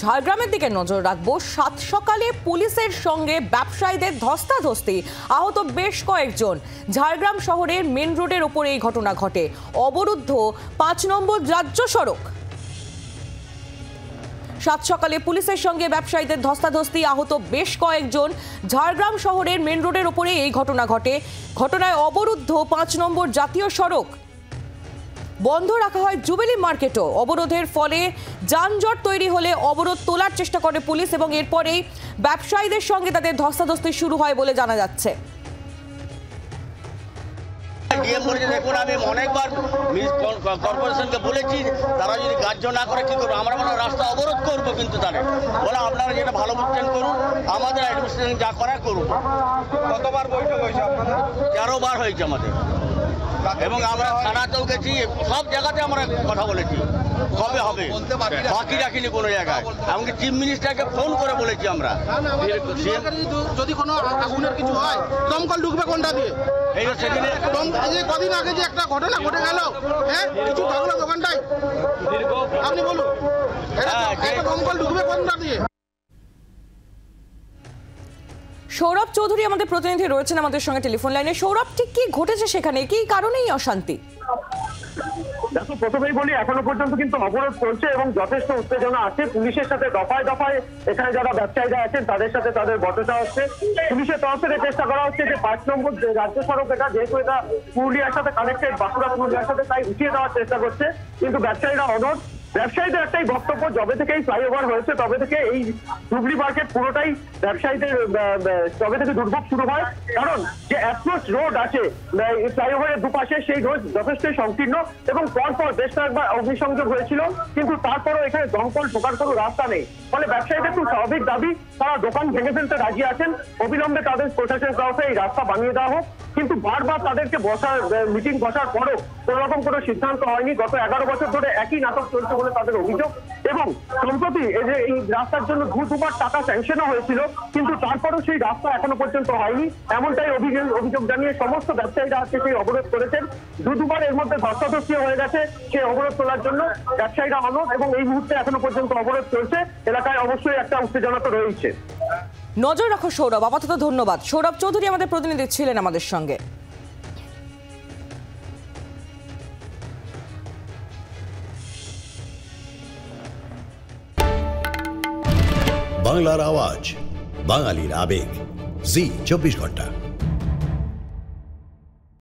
ঝাড়গ্রামের দিকে নজর রাখবো। সাত সকালে পুলিশের সঙ্গে ব্যবসায়ীদের ধস্তাধস্তি, আহত বেশ কয়েকজন। ঝাড়গ্রাম শহরের মেন রোডের ওপরে এই ঘটনা ঘটে। অবরুদ্ধ ৫ নম্বর রাজ্য সড়ক। সাত সকালে পুলিশের সঙ্গে ব্যবসায়ীদের ধস্তাধস্তি, আহত বেশ কয়েকজন। ঝাড়গ্রাম শহরের মেন রোডের ওপরে এই ঘটনা ঘটে। ঘটনায় অবরুদ্ধ ৫ নম্বর জাতীয় সড়ক। বন্ধ রাখা হয় জুবিলি মার্কেটও। অবরোধের ফলে যানজট তৈরি হলে অবরোধ তোলার চেষ্টা করে পুলিশ এবং এরপরেই ব্যবসায়ীদের সঙ্গে তাদের ধস্তাধস্তি শুরু হয় বলে জানা যাচ্ছে। দেখুন, আমি অনেকবার কর্পোরেশনকে বলেছি, তারা যদি গ্রাহ্য না করে কি করবো, আমরা বলে রাস্তা অবরোধ করবো। কিন্তু তাদের বলে আপনারা যেটা ভালো বুঝছেন করুন, আমাদের অ্যাডমিনিস্ট্রেশন যা করার করুন। কতবার বৈঠক হয়েছে আপনাদের? 13 বার হয়েছে আমাদের, এবং আমরা থানাতেও গেছি, সব জায়গাতে আমরা কথা বলেছি কবে হবে, বাকি রাখিনি কোনো জায়গায়। এমনকি চিফ মিনিস্টারকে ফোন করে বলেছি আমরা। যদি কোনো আগুনের কিছু হয়, দমকল ঢুকবে কোনটা দিয়ে? এই সেদিনে কদিন আগে যে একটা ঘটনা ঘটে গেল, হ্যাঁ, কিছু থাকলো দোকানটায়, আপনি বলুন, দমকল ঢুকবে কোনটা দিয়ে? সৌরভ চৌধুরী আমাদের প্রতিনিধি রয়েছেন আমাদের সঙ্গে টেলিফোন লাইনে। সৌরভ, ঠিক কি ঘটেছে সেখানে, কি কারণেই অশান্তি? দেখো, প্রথমেই বলি, এখনো পর্যন্ত কিন্তু অবরোধ চলছে এবং যথেষ্ট উত্তেজনা আছে। পুলিশের সাথে দফায় দফায় এখানে যারা ব্যবসায়ীরা আছেন তাদের সাথে তাদের বচসা হচ্ছে। পুলিশের তরফ থেকে চেষ্টা করা হচ্ছে যে ৫ নম্বর রাজ্য সড়ক, এটা যেহেতু এটা পুরুলিয়ার সাথে কানেক্টেড, বাঁকুড়া পুরুলিয়ার সাথে, তাই উঠিয়ে দেওয়ার চেষ্টা করছে। কিন্তু ব্যবসায়ীরা অনড়। ব্যবসায়ীদের একটাই বক্তব্য, যবে থেকে এই ফ্লাইওভার হয়েছে তবে থেকে এই জুবলি মার্কেট পুরোটাই ব্যবসায়ীদের তবে থেকে দুর্ভোগ শুরু হয়। কারণ যে অ্যাপ্রোচ রোড আছে ফ্লাইওভারের দুপাশে, সেই রোড যথেষ্টই সংকীর্ণ এবং পরপর বেশ কয়েকবার অগ্নিসংযোগ হয়েছিল, কিন্তু তারপরও এখানে দমকল ঢোকার কোনো রাস্তা নেই। ফলে ব্যবসায়ীদের খুব স্বাভাবিক দাবি, তারা দোকান ভেঙে ফেলতে রাজি আছেন। অবিলম্বে তাদের প্রশাসনের তরফে এই রাস্তা বানিয়ে দেওয়া হোক। কিন্তু বারবার তাদেরকে মিটিং বসার পরও কোন রকম কোনো সিদ্ধান্ত হয়নি। গত 11 বছর ধরে একই নাটক চলছে বলে তাদের অভিযোগ। এবং সম্প্রতি এই রাস্তার জন্য দুবার টাকা স্যাংশনও হয়েছিল, কিন্তু তারপরেও সেই রাস্তা এখনো পর্যন্ত হয়নি। এমনটাই অভিযোগ জানিয়ে সমস্ত ব্যবসায়ীরা আজকে সেই অবরোধ করেছেন। দুবার এর মধ্যে ধস্তাধস্তি হয়ে গেছে সেই অবরোধ তোলার জন্য। ব্যবসায়ীরা অনড় এবং এই মুহূর্তে এখনো পর্যন্ত অবরোধ চলছে। এলাকায় অবশ্যই একটা উত্তেজনা তো রয়েছে। নজর রাখো সৌরভ, আপাতত ধন্যবাদ। সৌরভ চৌধুরী আমাদের প্রতিনিধি ছিলেন আমাদের সঙ্গে। বাংলার আওয়াজ, বাঙালির আবেগ, জি 24 ঘন্টা।